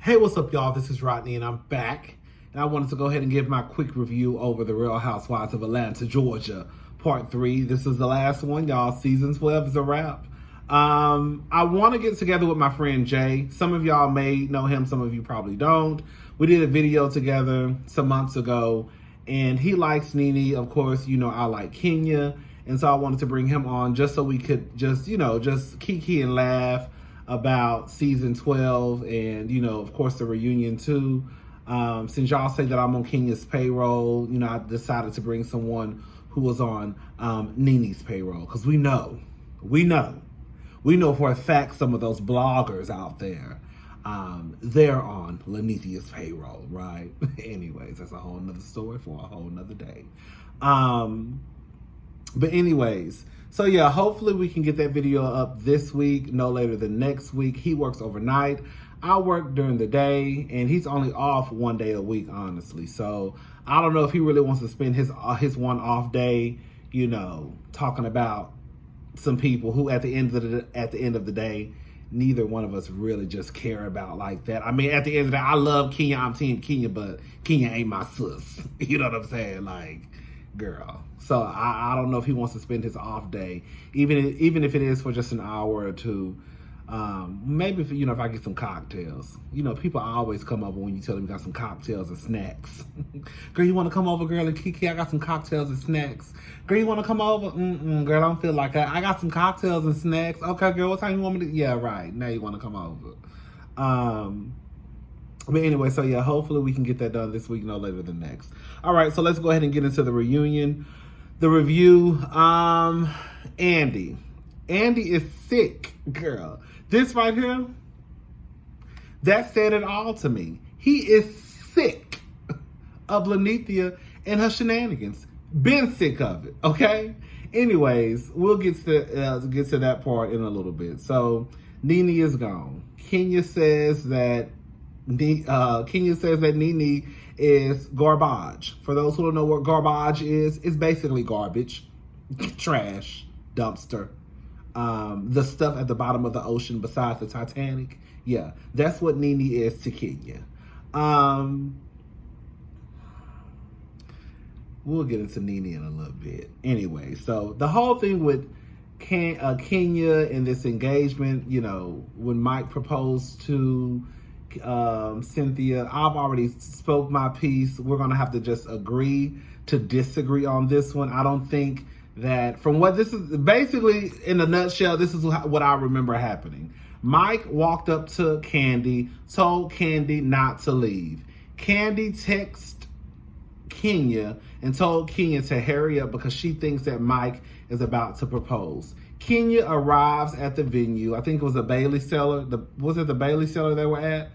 Hey, what's up, y'all? This is Rodney, and I'm back. And I wanted to go ahead and give my quick review over the Real Housewives of Atlanta, Georgia, Part 3. This is the last one, y'all. Season 12 is a wrap. I want to get together with my friend Jay. Some of y'all may know him, some of you probably don't. We did a video together some months ago, and he likes Nene. Of course, you know I like Kenya, and so I wanted to bring him on just so we could just kiki and laugh about season 12 and, of course, the reunion too. Since y'all say that I'm on Kenya's payroll, I decided to bring someone who was on Nene's payroll, because we know for a fact some of those bloggers out there, they're on Lenithia's payroll, right? Anyways, that's a whole nother story for a whole nother day. But anyways, so yeah, hopefully we can get that video up this week, no later than next week. He works overnight. I work during the day, and he's only off one day a week, honestly. So I don't know if he really wants to spend his one off day, talking about some people who at the end of the day, neither one of us really just care about like that. I mean, at the end of the day, I love Kenya. I'm team Kenya, but Kenya ain't my sis. You know what I'm saying? Like, girl. So I don't know if he wants to spend his off day, even if it is for just an hour or two. Maybe if I get some cocktails. People always come over when you tell them you got some cocktails and snacks. Girl, you want to come over, girl, and Kiki? I got some cocktails and snacks. Girl, you want to come over? Girl, I don't feel like that. I got some cocktails and snacks. Okay, girl, what time you want me to? Yeah, right. Now you want to come over. But anyway, so yeah, hopefully we can get that done this week, no later than next. All right, so let's go ahead and get into the reunion. The review, Andy. Andy is sick, girl. This right here, that said it all to me. He is sick of Lenithia and her shenanigans. Been sick of it, okay? Anyways, we'll get to that part in a little bit. So, Nene is gone. Kenya says that Nene is garbage. For those who don't know what garbage is, it's basically garbage, trash, dumpster. The stuff at the bottom of the ocean besides the Titanic. Yeah, that's what Nene is to Kenya. We'll get into Nene in a little bit. Anyway, so the whole thing with Kenya and this engagement, when Mike proposed to Cynthia, I've already spoke my piece. We're gonna have to just agree to disagree on this one. I don't think that, from what this is basically in a nutshell, this is what I remember happening. Mike walked up to Kandi, told Kandi not to leave. Kandi texted Kenya and told Kenya to hurry up because she thinks that Mike is about to propose. Kenya arrives at the venue. I think it was a Bailey Cellar. Was it the Bailey Cellar they were at?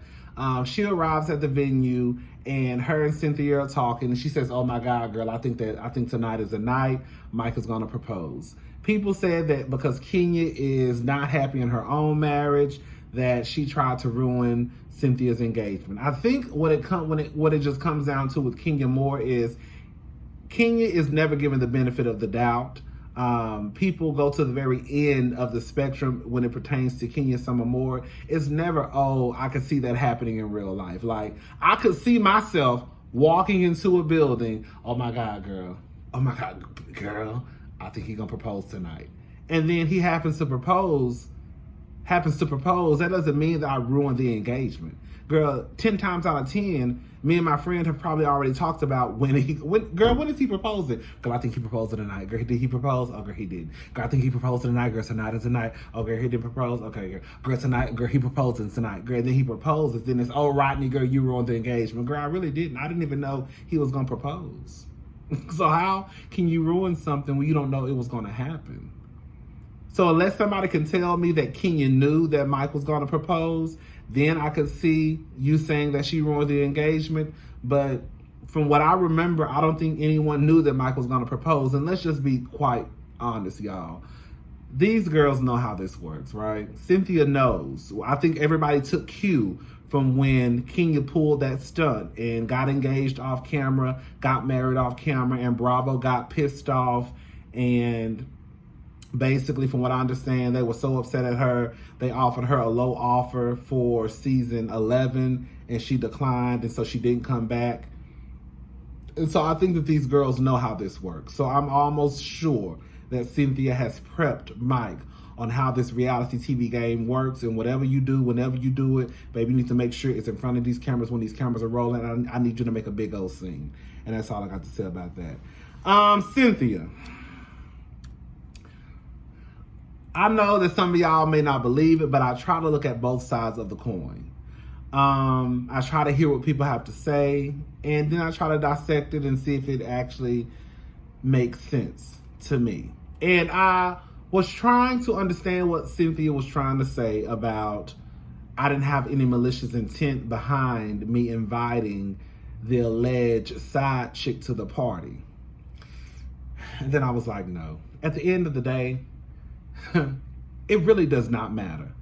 She arrives at the venue, and her and Cynthia are talking, and she says, "Oh my God, girl, I think tonight is the night Mike is gonna propose." People said that because Kenya is not happy in her own marriage, that she tried to ruin Cynthia's engagement. I think what it just comes down to with Kenya more is Kenya is never given the benefit of the doubt. People go to the very end of the spectrum when it pertains to Kenya Summer Moore. It's never, oh, I could see that happening in real life. Like, I could see myself walking into a building, oh my God, girl, I think he's gonna propose tonight. And then he happens to propose. That doesn't mean that I ruined the engagement. Girl, 10 times out of 10, me and my friend have probably already talked about when is he proposing? Girl, I think he proposed tonight. Girl, did he propose? Oh, girl, he did. Girl, I think he proposed tonight. Girl, tonight is tonight. Oh, girl, he did propose. Okay, girl, tonight. Girl, he proposing tonight. Girl, then he proposes. Then it's, oh, Rodney, girl, you ruined the engagement. Girl, I really didn't. I didn't even know he was gonna propose. So how can you ruin something when you don't know it was gonna happen? So unless somebody can tell me that Kenya knew that Mike was going to propose, then I could see you saying that she ruined the engagement. But from what I remember, I don't think anyone knew that Mike was going to propose. And let's just be quite honest, y'all. These girls know how this works, right? Cynthia knows. I think everybody took cue from when Kenya pulled that stunt and got engaged off camera, got married off camera, and Bravo got pissed off and Basically, from what I understand, they were so upset at her, they offered her a low offer for season 11, and she declined, and so she didn't come back. And so I think that these girls know how this works. So I'm almost sure that Cynthia has prepped Mike on how this reality TV game works, and whatever you do, whenever you do it, baby, you need to make sure it's in front of these cameras when these cameras are rolling. I need you to make a big old scene. And that's all I got to say about that. Cynthia. I know that some of y'all may not believe it, but I try to look at both sides of the coin. I try to hear what people have to say, and then I try to dissect it and see if it actually makes sense to me. And I was trying to understand what Cynthia was trying to say about I didn't have any malicious intent behind me inviting the alleged side chick to the party. And then I was like, no. At the end of the day, it really does not matter.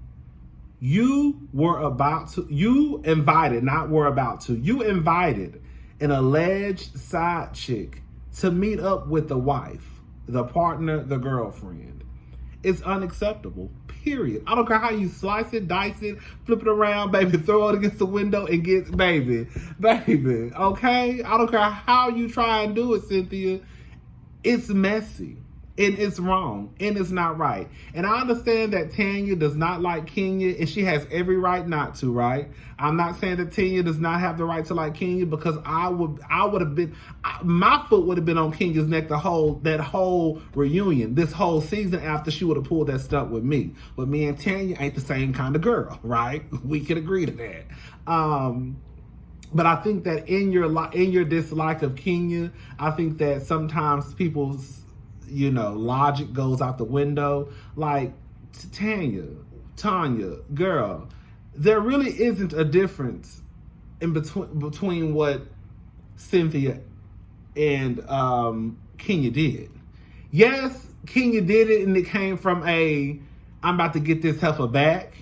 You invited an alleged side chick to meet up with the wife, the partner, the girlfriend. It's unacceptable, period. I don't care how you slice it, dice it, flip it around, baby, throw it against the window and get, baby, okay? I don't care how you try and do it, Cynthia. It's messy. And it's wrong, and it's not right. And I understand that Tanya does not like Kenya, and she has every right not to, right? I'm not saying that Tanya does not have the right to like Kenya, because my foot would have been on Kenya's neck that whole reunion, this whole season, after she would have pulled that stunt with me. But me and Tanya ain't the same kind of girl, right? We can agree to that. But I think that in your dislike of Kenya, I think that sometimes people's logic goes out the window. Like, Tanya, girl, there really isn't a difference in between what Cynthia and Kenya did. Yes, Kenya did it, and it came from I'm about to get this heifer back.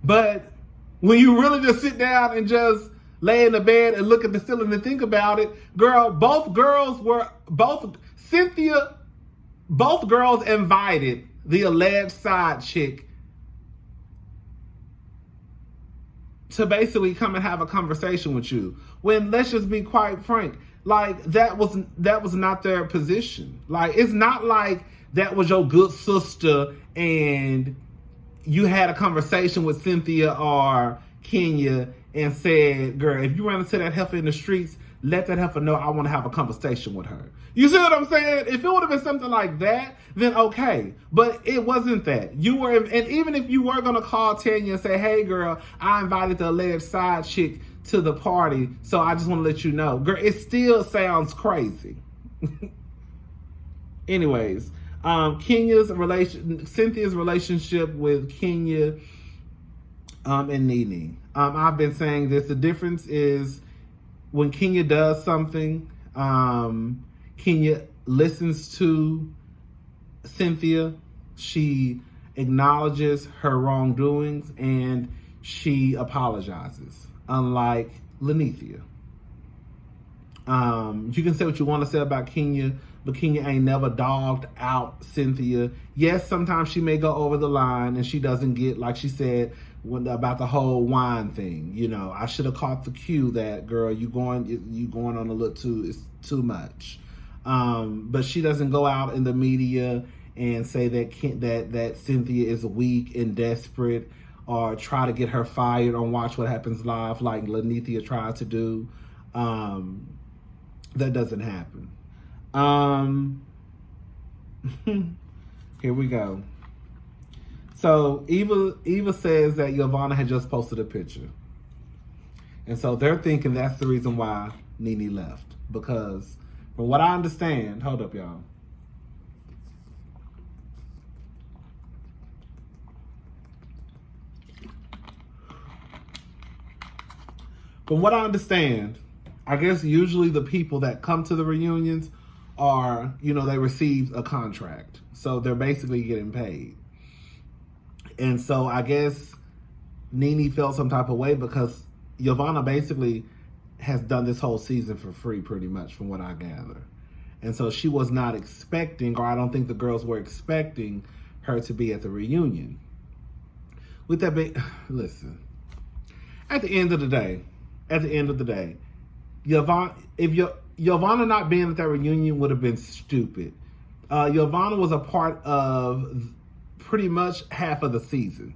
But when you really just sit down and just lay in the bed and look at the ceiling and think about it, girl, both girls invited the alleged side chick to basically come and have a conversation with you. When, let's just be quite frank, like, that was not their position. Like, it's not like that was your good sister and you had a conversation with Cynthia or Kenya and said, girl, if you run into that heifer in the streets, let that heifer know I want to have a conversation with her. You see what I'm saying? If it would have been something like that, then okay. But it wasn't that. And even if you were going to call Tanya and say, hey, girl, I invited the alleged side chick to the party, so I just want to let you know. Girl, it still sounds crazy. Anyways, Cynthia's relationship with Kenya and Nene. I've been saying this. The difference is when Kenya does something, Kenya listens to Cynthia. She acknowledges her wrongdoings and she apologizes. Unlike Lenethia. You can say what you want to say about Kenya, but Kenya ain't never dogged out Cynthia. Yes, sometimes she may go over the line and she doesn't get, like she said, about the whole wine thing. I should have caught the cue that, girl, you going on a little too much. But she doesn't go out in the media and say that Cynthia is weak and desperate, or try to get her fired on Watch What Happens Live like Lenethia tried to do. That doesn't happen. Here we go. So Eva says that Yovanna had just posted a picture. And so they're thinking that's the reason why Nene left. Because from what I understand, hold up, y'all. From what I understand, I guess usually the people that come to the reunions are, they receive a contract. So they're basically getting paid. And so I guess Nene felt some type of way because Yovanna basically has done this whole season for free, pretty much, from what I gather. And so she was not expecting, or I don't think the girls were expecting her to be at the reunion. With that being, listen, at the end of the day, Yovanna not being at that reunion would have been stupid. Yovanna was a part of pretty much half of the season.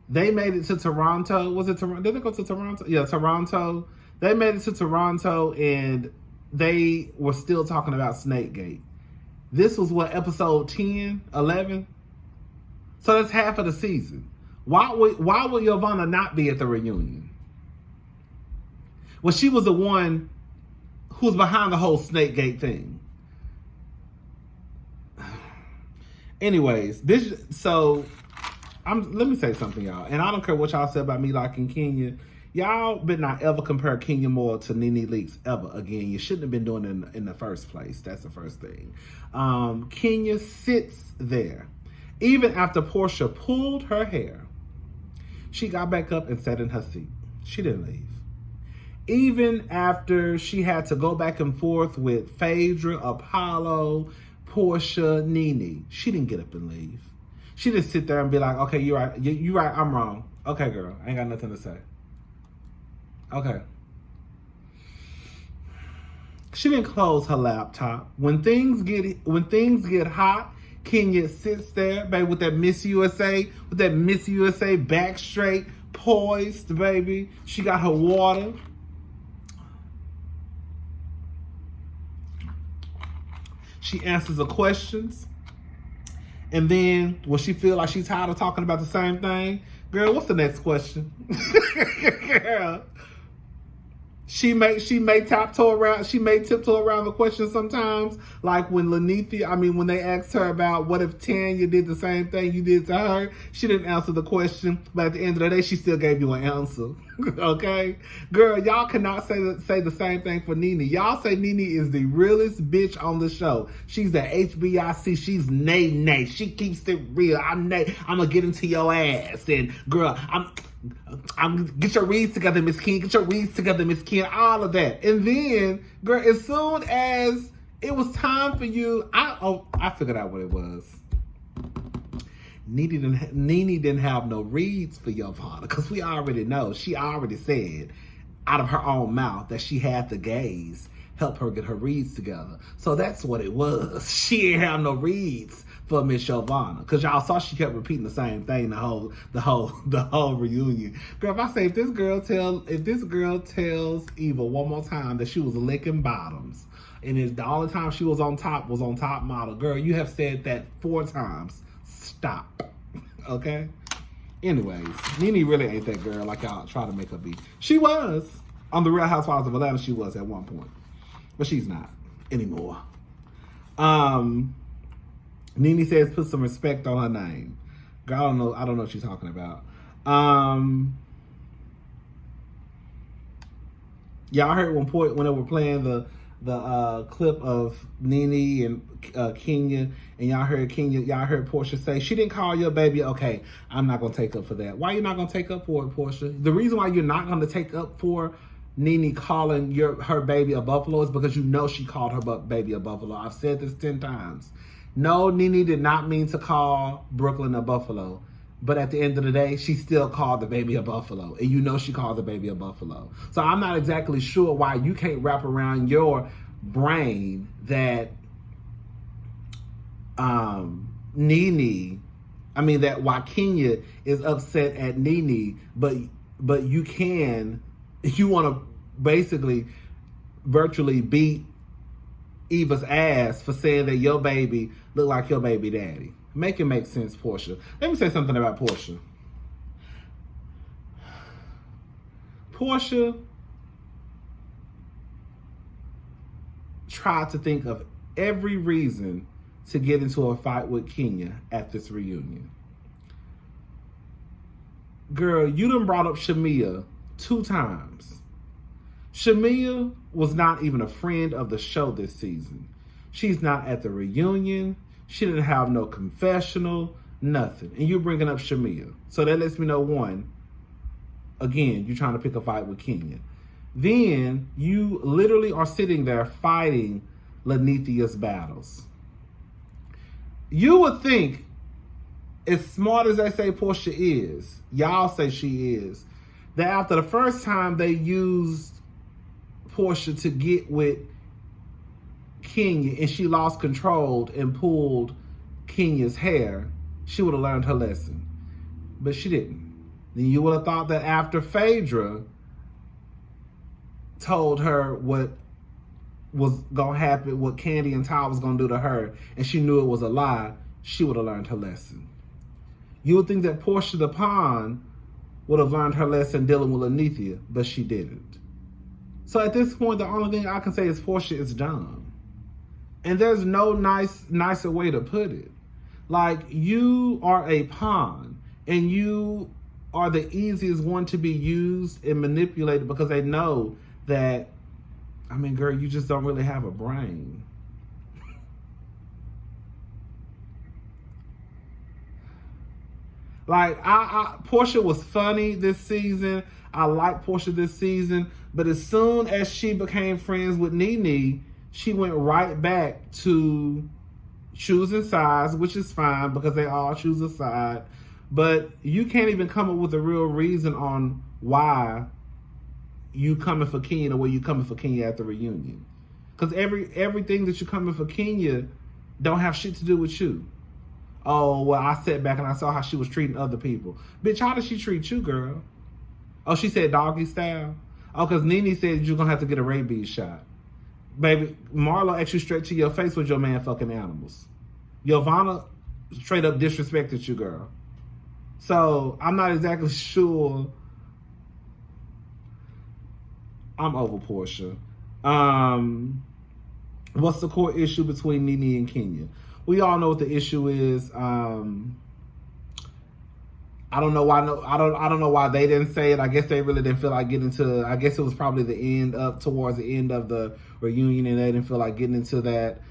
They made it to Toronto. Was it Toronto? Did they go to Toronto? Yeah, Toronto. They made it to Toronto, and they were still talking about Snakegate. This was what, episode 10, 11? So that's half of the season. Why would Yovanna not be at the reunion? Well, she was the one who was behind the whole Snakegate thing. Anyways, let me say something, y'all. And I don't care what y'all say about me liking Kenya. Y'all better not ever compare Kenya Moore to Nene Leakes ever again. You shouldn't have been doing it in the first place. That's the first thing. Kenya sits there. Even after Porsha pulled her hair, she got back up and sat in her seat. She didn't leave. Even after she had to go back and forth with Phaedra, Apollo, Porsha, Nene, she didn't get up and leave. She didn't sit there and be like, okay, you're right, you're right, I'm wrong. Okay, girl, I ain't got nothing to say. Okay. She didn't close her laptop. When things get hot, Kenya sits there, baby, with that Miss USA back straight, poised, baby. She got her water. She answers the questions. And then when she feel like she's tired of talking about the same thing, girl, what's the next question? Girl. She may tiptoe around the question sometimes, like when when they asked her about what if Tanya did the same thing you did to her, she didn't answer the question, but at the end of the day, she still gave you an answer. Okay? Girl, y'all cannot say the same thing for Nene. Y'all say Nene is the realest bitch on the show. She's the HBIC. She's Nene. She keeps it real. I'm gonna get into your ass. And girl, I'm get your reads together, Miss King. Get your reads together, Miss King. All of that. And then, girl, as soon as it was time for you, I figured out what it was. Nene didn't have no reads for Yovanna, because we already know. She already said out of her own mouth that she had the gays help her get her reads together. So that's what it was. She didn't have no reads for Miss Yovanna, because y'all saw she kept repeating the same thing the whole reunion. Girl, if this girl tells Eva one more time that she was licking bottoms, and it's the only time she was on top model, girl, you have said that 4 times. Stop. Okay? Anyways, Nene really ain't that girl like y'all try to make her be. She was. On the Real Housewives of Atlanta, she was at one point. But she's not anymore. Nene says put some respect on her name. Girl, I don't know what she's talking about. Y'all heard when they were playing the clip of Nene and Kenya, and y'all heard Porsha say, she didn't call your baby. Okay, I'm not going to take up for that. Why are you not going to take up for it, Porsha? The reason why you're not going to take up for Nene calling her baby a buffalo is because you know she called her baby a buffalo. I've said this 10 times. No, Nene did not mean to call Brooklyn a buffalo. But at the end of the day, she still called the baby a buffalo. And you know she called the baby a buffalo. So I'm not exactly sure why you can't wrap around your brain that why Kenya is upset at Nene, but you want to basically virtually beat Eva's ass for saying that your baby look like your baby daddy. Make it make sense, Porsha. Let me say something about Porsha. Porsha tried to think of every reason to get into a fight with Kenya at this reunion. Girl, you done brought up Shamia 2 times. Shamia was not even a friend of the show this season. She's not at the reunion. She didn't have no confessional, nothing. And you're bringing up Shamia. So that lets me know, one, again, you're trying to pick a fight with Kenya. Then you literally are sitting there fighting Lanithia's battles. You would think, as smart as they say Porsha is, y'all say she is, that after the first time they used Porsha to get with Kenya and she lost control and pulled Kenya's hair, she would have learned her lesson. But she didn't. Then you would have thought that after Phaedra told her what was going to happen, what Candy and Ty was going to do to her, and she knew it was a lie, she would have learned her lesson. You would think that Porsha the Pawn would have learned her lesson dealing with Lanithia, but she didn't. So at this point, the only thing I can say is Porsha is dumb. And there's no nicer way to put it. Like, you are a pawn, and you are the easiest one to be used and manipulated because they know that, I mean, girl, you just don't really have a brain. Like, Porsha was funny this season. I like Porsha this season. But as soon as she became friends with Nene, she went right back to choosing sides, which is fine because they all choose a side. But you can't even come up with a real reason on why you coming for Kenya the way you coming for Kenya at the reunion. Because everything that you coming for Kenya don't have shit to do with you. Oh, well, I sat back and I saw how she was treating other people. Bitch, how did she treat you, girl? Oh, she said doggy style? Oh, because Nene said you're going to have to get a rabies shot. Baby, Marlo asked you straight to your face with your man fucking animals. Yovanna straight up disrespected you, girl. So, I'm not exactly sure. I'm over Porsha. What's the core issue between Nene and Kenya? We all know what the issue is. I don't know why. I don't know why they didn't say it. I guess they really didn't feel like getting into. I guess it was probably towards the end of the reunion, and they didn't feel like getting into that.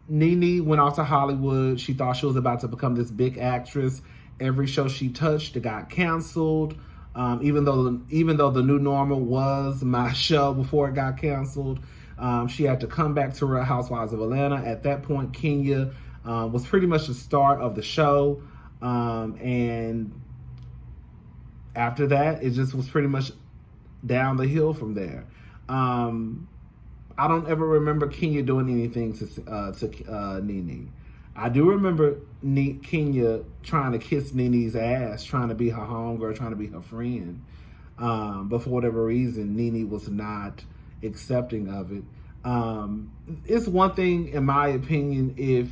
Nene went off to Hollywood. She thought she was about to become this big actress. Every show she touched, it got canceled. Even though the new normal was my show before it got canceled. She had to come back to Real Housewives of Atlanta. At that point, Kenya was pretty much the start of the show. And after that, it just was pretty much down the hill from there. I don't ever remember Kenya doing anything to Nene. I do remember Kenya trying to kiss Nene's ass, trying to be her homegirl, trying to be her friend. But for whatever reason, Nene was not accepting of it. It's one thing, in my opinion, if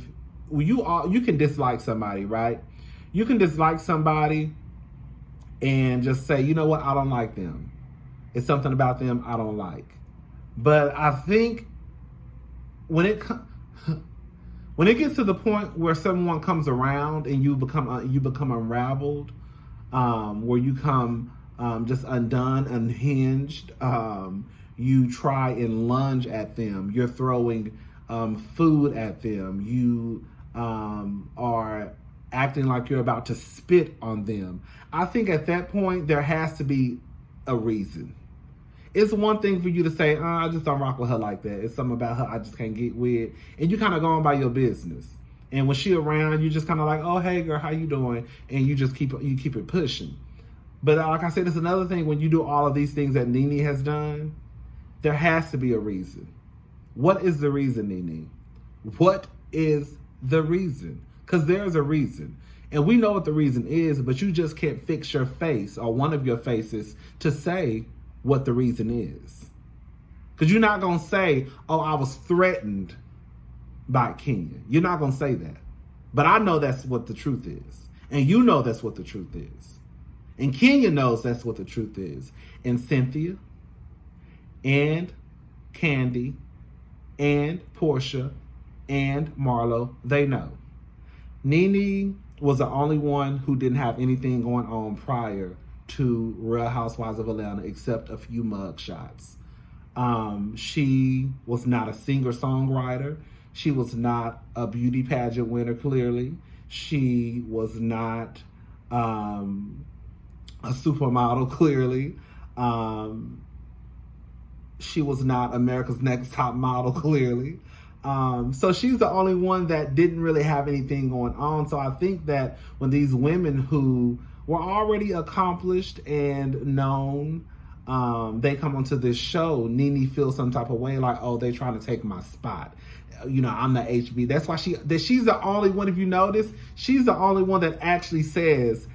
you can dislike somebody, right? You can dislike somebody and just say, you know what, I don't like them. It's something about them I don't like. But I think when it gets to the point where someone comes around and you become unraveled, where you come just undone, unhinged, you try and lunge at them. You're throwing food at them. You are acting like you're about to spit on them. I think at that point, there has to be a reason. It's one thing for you to say, I just don't rock with her like that. It's something about her I just can't get with. And you kind of go on by your business. And when she around, you just kind of like, oh, hey, girl, how you doing? And you just keep it pushing. But like I said, it's another thing when you do all of these things that Nene has done, there has to be a reason. What is the reason, Nene? What is the reason? Because there's a reason. And we know what the reason is, but you just can't fix your face or one of your faces to say what the reason is. Because you're not going to say, oh, I was threatened by Kenya. You're not going to say that. But I know that's what the truth is. And you know that's what the truth is. And Kenya knows that's what the truth is. And Cynthia and Candy and Porsha and Marlo, they know. Nene was the only one who didn't have anything going on prior to Real Housewives of Atlanta except a few mug shots. She was not a singer-songwriter. She was not a beauty pageant winner, clearly. She was not a supermodel, clearly. she was not America's Next Top Model, clearly. So she's the only one that didn't really have anything going on. So I think that when these women who were already accomplished and known, they come onto this show, Nene feels some type of way, like, oh, they're trying to take my spot. You know, I'm the HB. That's why she's the only one, if you notice, she's the only one that actually says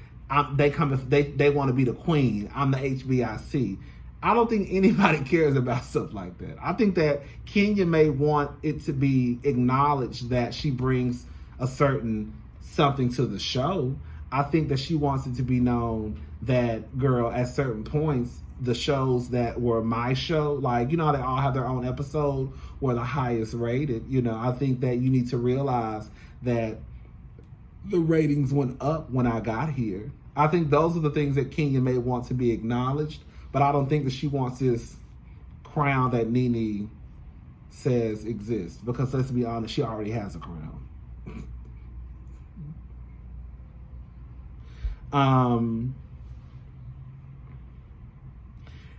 they want to be the queen. I'm the HBIC. I don't think anybody cares about stuff like that. I think that Kenya may want it to be acknowledged that she brings a certain something to the show. I think that she wants it to be known that, girl, at certain points, the shows that were my show, like, you know how they all have their own episode, were the highest rated. You know, I think that you need to realize that the ratings went up when I got here. I think those are the things that Kenya may want to be acknowledged, but I don't think that she wants this crown that Nene says exists, because let's be honest, she already has a crown.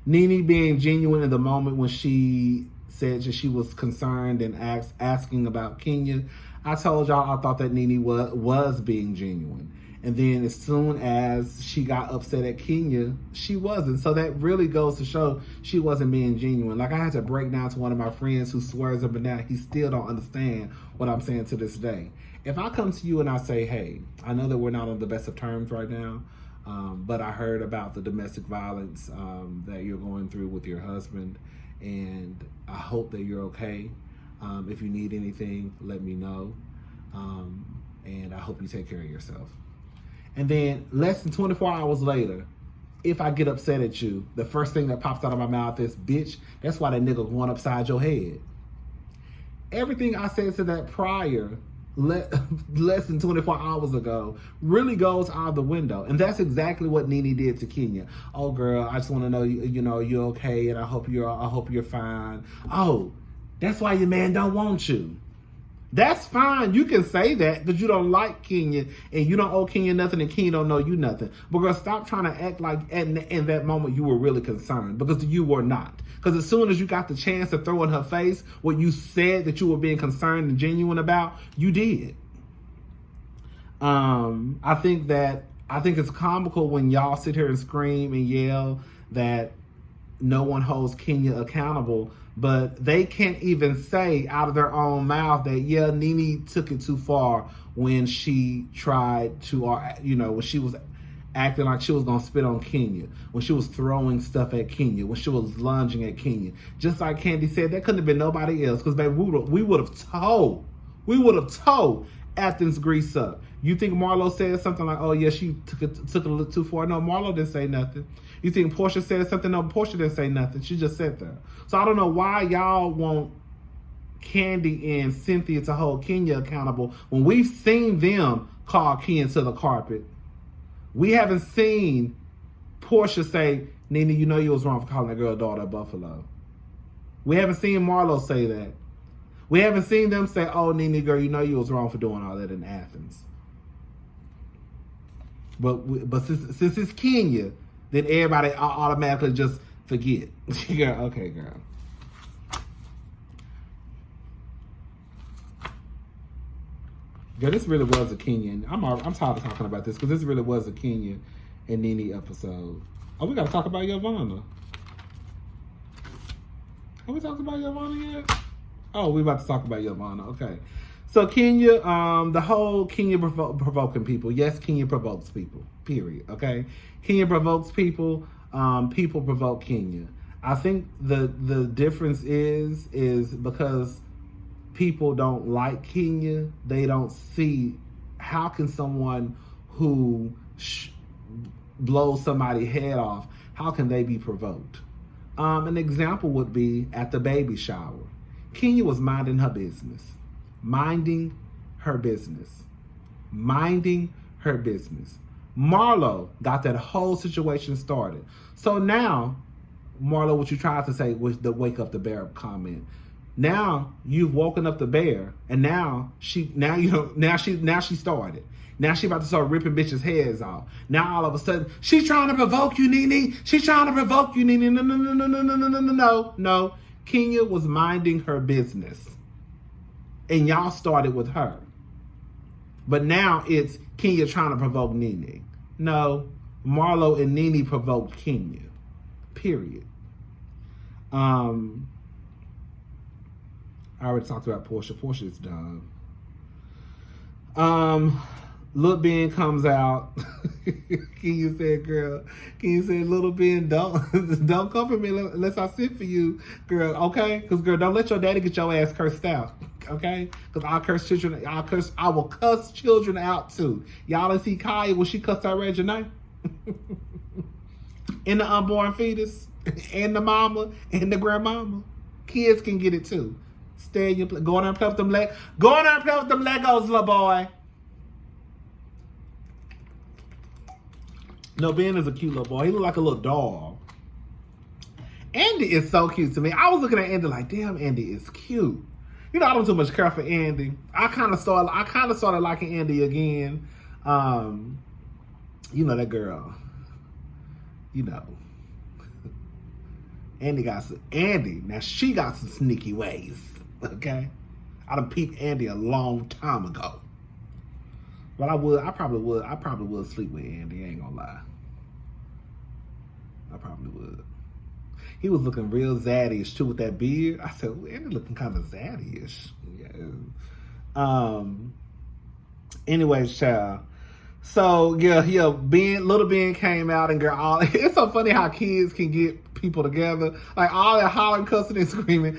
Nene being genuine in the moment when she said that she was concerned and asking about Kenya. I told y'all I thought that Nene was being genuine. And then as soon as she got upset at Kenya, she wasn't. So that really goes to show she wasn't being genuine. Like, I had to break down to one of my friends who swears up and down he still don't understand what I'm saying to this day. If I come to you and I say, hey, I know that we're not on the best of terms right now, but I heard about the domestic violence that you're going through with your husband, and I hope that you're okay. If you need anything, let me know. And I hope you take care of yourself. And then less than 24 hours later, if I get upset at you, the first thing that pops out of my mouth is, bitch, that's why that nigga going upside your head. Everything I said to that prior, less than 24 hours ago, really goes out the window. And that's exactly what Nene did to Kenya. Oh, girl, I just want to know, you know, you're okay, and I hope you're fine. Oh, that's why your man don't want you. That's fine. You can say that because you don't like Kenya and you don't owe Kenya nothing and Kenya don't know you nothing. But girl, stop trying to act like in that moment you were really concerned, because you were not. Because as soon as you got the chance to throw in her face what you said that you were being concerned and genuine about, you did. I think it's comical when y'all sit here and scream and yell that no one holds Kenya accountable, but they can't even say out of their own mouth that, yeah, Nene took it too far when she tried to, you know, when she was acting like she was going to spit on Kenya, when she was throwing stuff at Kenya, when she was lunging at Kenya. Just like Candy said, that couldn't have been nobody else, because, baby, we would have told Athens grease up. You think Marlo said something like, oh, yeah, she took it a little too far? No, Marlo didn't say nothing. You think Porsha said something? No, Porsha didn't say nothing. She just sat there. So I don't know why y'all want Candy and Cynthia to hold Kenya accountable when we've seen them call Kenya to the carpet. We haven't seen Porsha say, Nene, you know you was wrong for calling that girl daughter a buffalo. We haven't seen Marlo say that. We haven't seen them say, oh, Nene, girl, you know you was wrong for doing all that in Athens. But since it's Kenya, then everybody automatically just forget. Girl, okay, girl. Girl, this really was a Kenya. I'm tired of talking about this because this really was a Kenya and Nene episode. Oh, we got to talk about Yovanna. Have we talked about Yovanna yet? Oh, we about to talk about Yovanna. Okay. So Kenya, the whole Kenya provoking people. Yes, Kenya provokes people, period, okay? Kenya provokes people, people provoke Kenya. I think the difference is because people don't like Kenya, they don't see how can someone who blows somebody's head off, how can they be provoked? An example would be at the baby shower. Kenya was minding her business. Minding her business. Marlo got that whole situation started. So now, Marlo, what you tried to say was the wake up the bear comment. Now you've woken up the bear, and now she started. Now she about to start ripping bitches' heads off. Now all of a sudden she's trying to provoke you, Nene. She's trying to provoke you, Nene. No. Kenya was minding her business, and y'all started with her. But now it's Kenya trying to provoke Nene. No, Marlo and Nene provoked Kenya. Period. I already talked about Porsha. Porsha is done. Lil Ben comes out. Kenya said, little Ben, don't come for me unless I sit for you, girl, okay? Because, girl, don't let your daddy get your ass cursed out, okay? Because I will cuss children out, too. Y'all didn't see Kaya when she cussed out Regina? And the unborn fetus, and the mama, and the grandmama. Kids can get it, too. Go on and play with them Legos, little boy. No, Ben is a cute little boy. He look like a little dog. Andy is so cute to me. I was looking at Andy like, damn, Andy is cute. You know, I don't too much care for Andy. I kind of started liking Andy again. You know that girl. You know. Andy. Now she got some sneaky ways. Okay, I done peeped Andy a long time ago. But I probably would sleep with Andy, I ain't gonna lie. I probably would. He was looking real zaddy-ish too with that beard. I said, Andy looking kind of zaddy-ish. Yeah. Anyways, child. So yeah, little Ben came out and girl, it's so funny how kids can get people together. Like all that hollering, cussing, and screaming.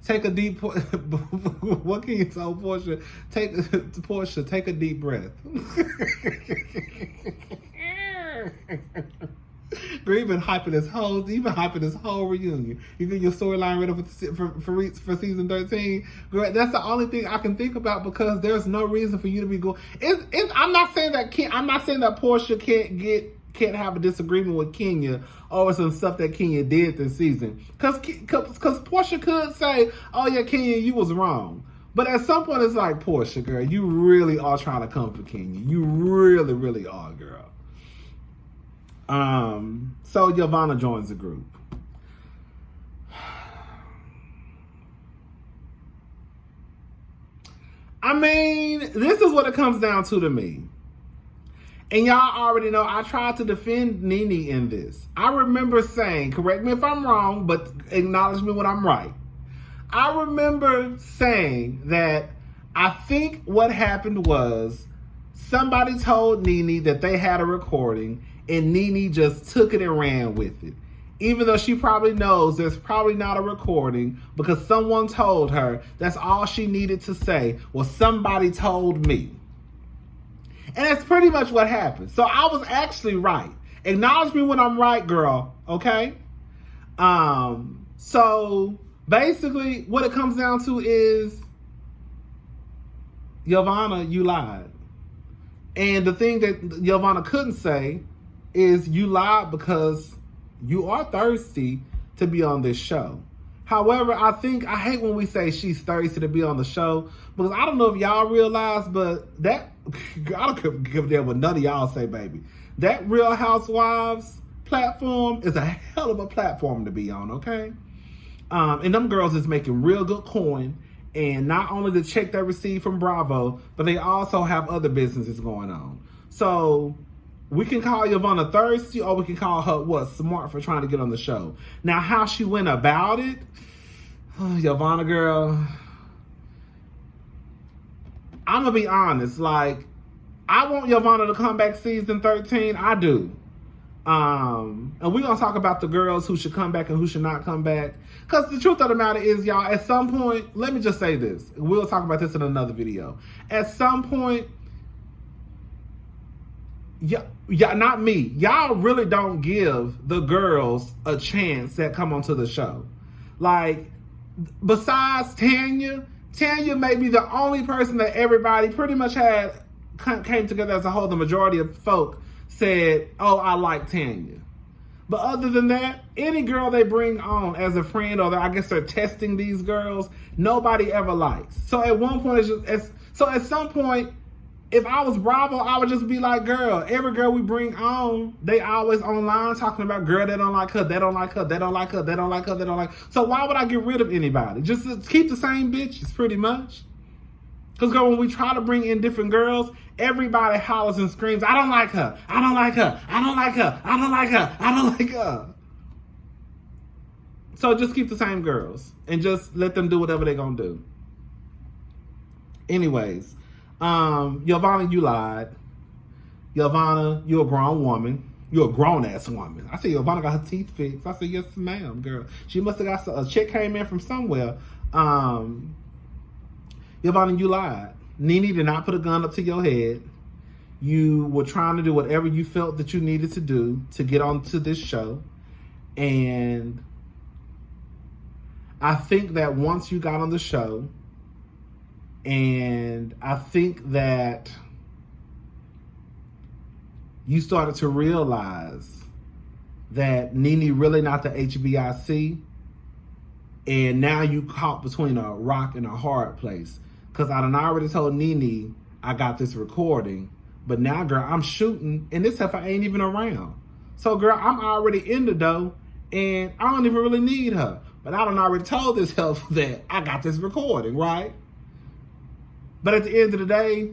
Take a deep. What can you tell Porsha? Porsha, take a deep breath. Girl, you've been hyping this whole reunion. You get your storyline ready for season 13. Girl, that's the only thing I can think about because there's no reason for you to be going. I'm not saying that Porsha can't have a disagreement with Kenya over some stuff that Kenya did this season. Because Porsha could say, oh yeah, Kenya, you was wrong. But at some point it's like, Porsha, girl, you really are trying to come for Kenya. You really, really are, girl. So Yovanna joins the group. I mean, this is what it comes down to me. And y'all already know I tried to defend Nene in this. I remember saying, correct me if I'm wrong, but acknowledge me when I'm right. I remember saying that I think what happened was somebody told Nene that they had a recording and Nene just took it and ran with it. Even though she probably knows there's probably not a recording because someone told her that's all she needed to say was somebody told me. And that's pretty much what happened. So I was actually right. Acknowledge me when I'm right, girl. Okay? So basically what it comes down to is Yovanna, you lied. And the thing that Yovanna couldn't say is you lied because you are thirsty to be on this show. However, I hate when we say she's thirsty to be on the show because I don't know if y'all realize, but that, I don't give a damn what none of y'all say, baby. That Real Housewives platform is a hell of a platform to be on, okay? And them girls is making real good coin. And not only the check they receive from Bravo, but they also have other businesses going on. So we can call Yovanna thirsty or we can call her, smart for trying to get on the show. Now, how she went about it, Yovanna girl, I'm going to be honest. Like, I want Yovanna to come back season 13. I do. And we're going to talk about the girls who should come back and who should not come back. Because the truth of the matter is, y'all, at some point, let me just say this. We'll talk about this in another video. At some point, yeah, not me. Y'all really don't give the girls a chance that come onto the show. Like, besides Tanya may be the only person that everybody pretty much came together as a whole. The majority of folk said, oh, I like Tanya. But other than that, any girl they bring on as a friend, or I guess they're testing these girls, nobody ever likes. So at one point, at some point, if I was Bravo, I would just be like, girl, every girl we bring on, they always online talking about, girl, they don't like her, they don't like her, they don't like her, they don't like her, they don't like her. So why would I get rid of anybody? Just to keep the same bitches, pretty much. Because, girl, when we try to bring in different girls, everybody hollers and screams, I don't like her, I don't like her, I don't like her, I don't like her, I don't like her. So just keep the same girls and just let them do whatever they're going to do. Anyways, Yovanna, you lied. Yovanna, you're a grown woman. You're a grown-ass woman. I said, Yovanna got her teeth fixed. I said, yes, ma'am, girl. She must have got a check came in from somewhere. Yovanna, you lied. Nene did not put a gun up to your head. You were trying to do whatever you felt that you needed to do to get onto this show. And I think that once you got on the show, and I think that you started to realize that Nene really not the HBIC, and now you caught between a rock and a hard place. Because I done already told Nene I got this recording, but now, girl, I'm shooting, and this heifer ain't even around. So, girl, I'm already in the dough, and I don't even really need her. But I done already told this heifer that I got this recording, right? But at the end of the day,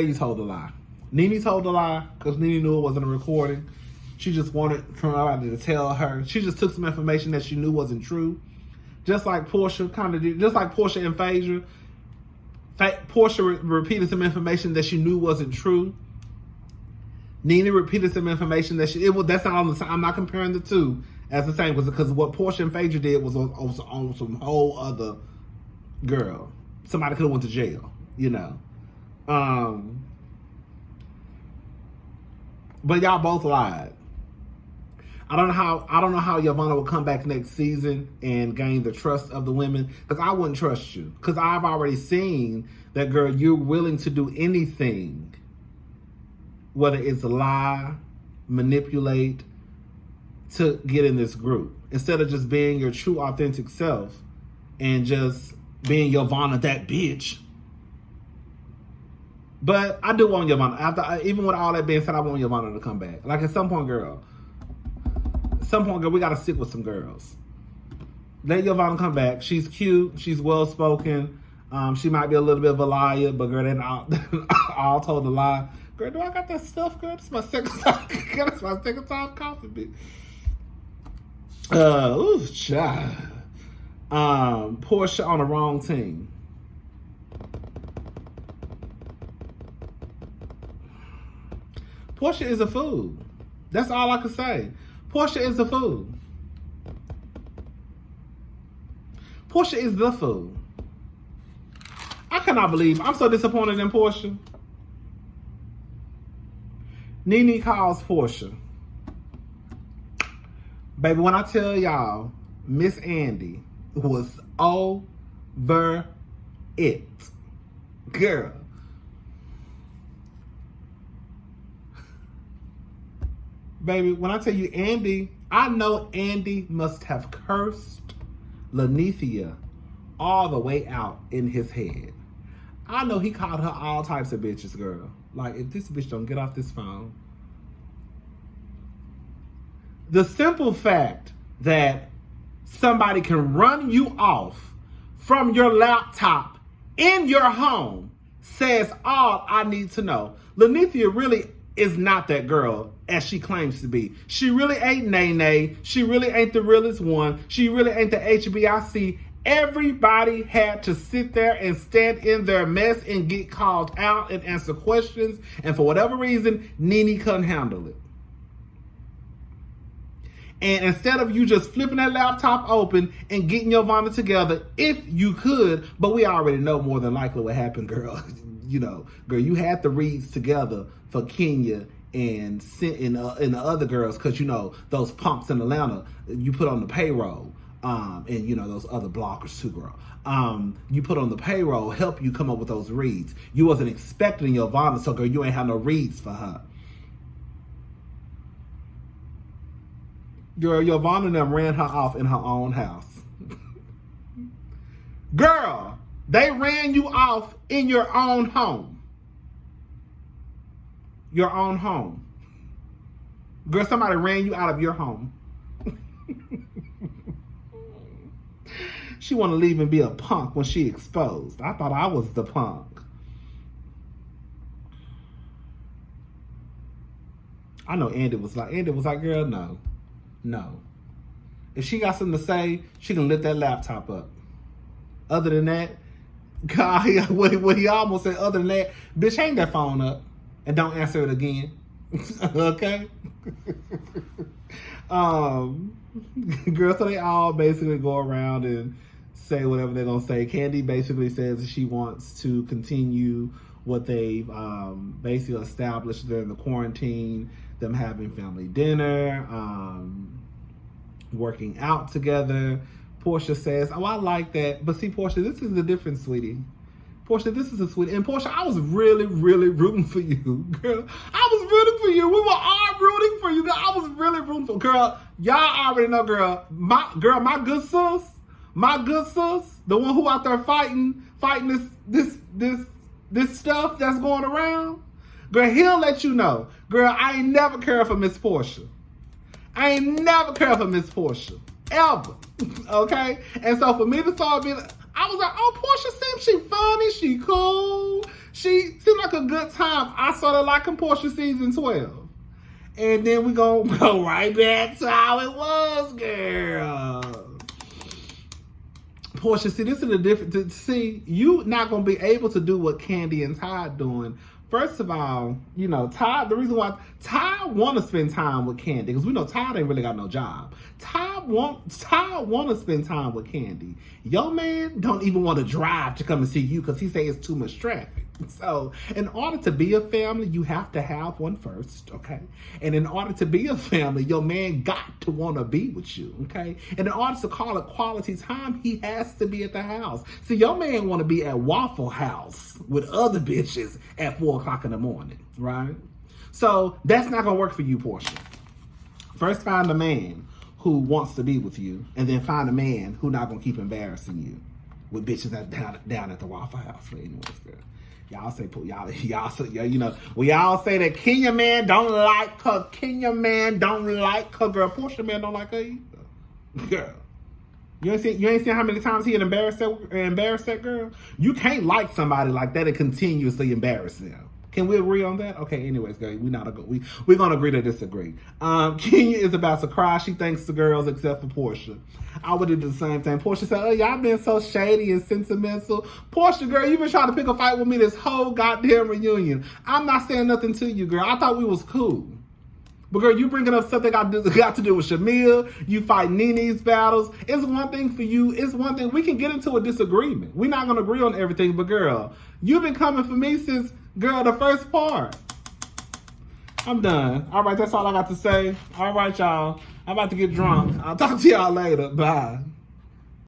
you told a lie. Nene told a lie because Nene knew it wasn't a recording. She just wanted somebody to tell her. She just took some information that she knew wasn't true. Just like Porsha kind of did, just like Porsha and Phaedra. Porsha repeated some information that she knew wasn't true. Nene repeated some information that that's not on the same. I'm not comparing the two as the same because what Porsha and Phaedra did was on some whole other girl. Somebody could have went to jail, you know. But y'all both lied. I don't know how Yovanna will come back next season and gain the trust of the women, because I wouldn't trust you. Because I've already seen that, girl, you're willing to do anything, whether it's lie, manipulate, to get in this group. Instead of just being your true, authentic self and just being Yovanna, that bitch. But I do want Yovanna. Even with all that being said, I want Yovanna to come back. Like at some point, girl, we got to stick with some girls. Let Yovanna come back. She's cute. She's well-spoken. She might be a little bit of a liar, but girl, they all told a lie. Girl, do I got that stuff, girl? This is my second time. That's my second time coughing, bitch. Ooh, child. Porsha on the wrong team. Porsha is a fool. That's all I can say. Porsha is a fool. Porsha is the fool. I cannot believe I'm so disappointed in Porsha. Nene calls Porsha. Baby, when I tell y'all, Miss Andy was over it. Girl. Baby, when I tell you Andy, I know Andy must have cursed Lanithia all the way out in his head. I know he called her all types of bitches, girl. Like, if this bitch don't get off this phone. The simple fact that somebody can run you off from your laptop in your home says all I need to know. Lanithia really is not that girl as she claims to be. She really ain't Nene. She really ain't the realest one. She really ain't the HBIC. Everybody had to sit there and stand in their mess and get called out and answer questions. And for whatever reason, Nene couldn't handle it. And instead of you just flipping that laptop open and getting Yovanna together, if you could, but we already know more than likely what happened, girl. You know, girl, you had the reads together for Kenya and the other girls, because, you know, those punks in Atlanta, you put on the payroll. And you know, those other bloggers too, girl. You put on the payroll, help you come up with those reads. You wasn't expecting Yovanna, so girl, you ain't have no reads for her. Girl, Yovanna and them ran her off in her own house. Girl, they ran you off in your own home. Your own home. Girl, somebody ran you out of your home. She want to leave and be a punk when she exposed. I thought I was the punk. I know Andy was like, girl, no. No. If she got something to say, she can lift that laptop up. Other than that, God, what he almost said, other than that, bitch, hang that phone up and don't answer it again. Okay? Girl, so they all basically go around and say whatever they're going to say. Kandi basically says that she wants to continue what they've basically established during the quarantine, them having family dinner, working out together. Porsha says, oh, I like that. But see, Porsha, this is the difference, sweetie. Porsha, this is a sweetie. And Porsha, I was really, really rooting for you, girl. I was rooting for you. We were all rooting for you, girl. I was really rooting for you. Girl, y'all already know, girl. My good sis, the one who out there fighting this stuff that's going around. Girl, he'll let you know. Girl, I ain't never cared for Miss Porsha. I ain't never cared for Miss Porsha. Ever. Okay? And so for me to start being, I was like, oh, Porsha seems she funny, she cool. She seemed like a good time. I started liking Porsha season 12. And then we gonna go right back to how it was, girl. Porsha, see, this is the difference. See, you not gonna be able to do what Kandi and Todd doing. First of all, you know, Todd, the reason why Todd want to spend time with Kandi, because we know Todd ain't really got no job. Todd want to spend time with Kandi. Your man don't even want to drive to come and see you because he say it's too much traffic. So in order to be a family, you have to have one first, okay? And in order to be a family, your man got to want to be with you, okay? And in order to call it quality time, he has to be at the house. See, your man want to be at Waffle House with other bitches at 4 o'clock in the morning, right? So that's not going to work for you, Porsha. First, find a man who wants to be with you, and then find a man who not going to keep embarrassing you with bitches down at the Waffle House. But anyways, girl. Y'all say, you know, we all say that Kenya man don't like her. Kenya man don't like her, girl. Porsha man don't like her either. Girl. You ain't seen how many times he had embarrassed that girl? You can't like somebody like that and continuously embarrass them. Can we agree on that? Okay, anyways, guys, we're gonna agree to disagree. Kenya is about to cry. She thanks the girls except for Porsha. I would have done the same thing. Porsha said, oh, y'all been so shady and sentimental. Porsha, girl, you been trying to pick a fight with me this whole goddamn reunion. I'm not saying nothing to you, girl. I thought we was cool. But girl, you bringing up stuff that got to do with Shamil. You fight Nene's battles. It's one thing for you. It's one thing. We can get into a disagreement. We're not going to agree on everything. But girl, you've been coming for me since, girl, the first part. I'm done. All right, that's all I got to say. All right, y'all. I'm about to get drunk. I'll talk to y'all later. Bye.